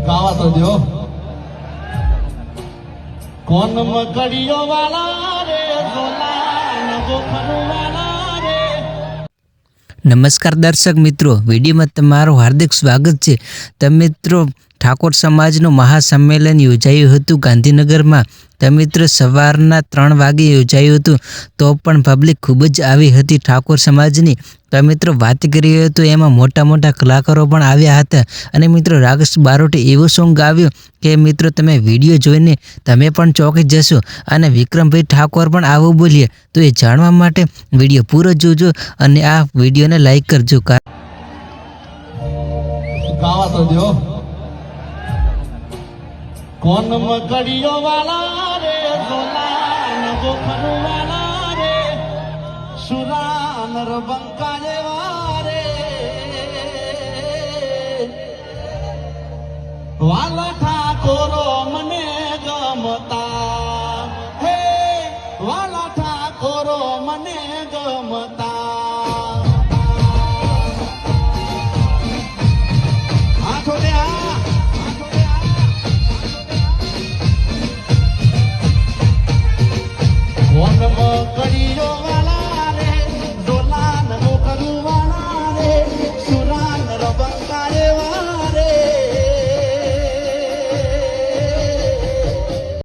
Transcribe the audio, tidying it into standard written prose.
गावा तो दो कौन मकड़ियों वाला रे सोला न गोखनु वाला रे। नमस्कार दर्शक मित्रों, विडियो में तमाરું हार्दिक स्वागत है। तो मित्रों, ठाकोर समाजનું મહાસંમેલન યોજાયું હતું ગાંધીનગરમાં। તો મિત્રો સવારના 3 વાગે યોજાયું હતું, તો પણ પબ્લિક ખૂબ જ આવી હતી ઠાકોર સમાજની। તો મિત્રો વાત કરીએ તો એમાં મોટા મોટા કલાકારો પણ આવ્યા હતા અને મિત્રો રાકેશ બારોટે એવું સોંગ ગાવ્યું કે મિત્રો તમે વિડીયો જોઈને તમે પણ ચોંકી જશો અને વિક્રમભાઈ ઠાકોર પણ આવું બોલ્યા। તો એ જાણવા માટે વિડીયો પૂરો જોજો અને આ વિડીયોને લાઈક કરજો। गावा तो दो कौन मकड़ियों वाला रे सोला न गोखनु वाला रे सुरानर बंकाये वारे वाला ठाकोरो मने गमता हे वाला ठाकोरो मने गमता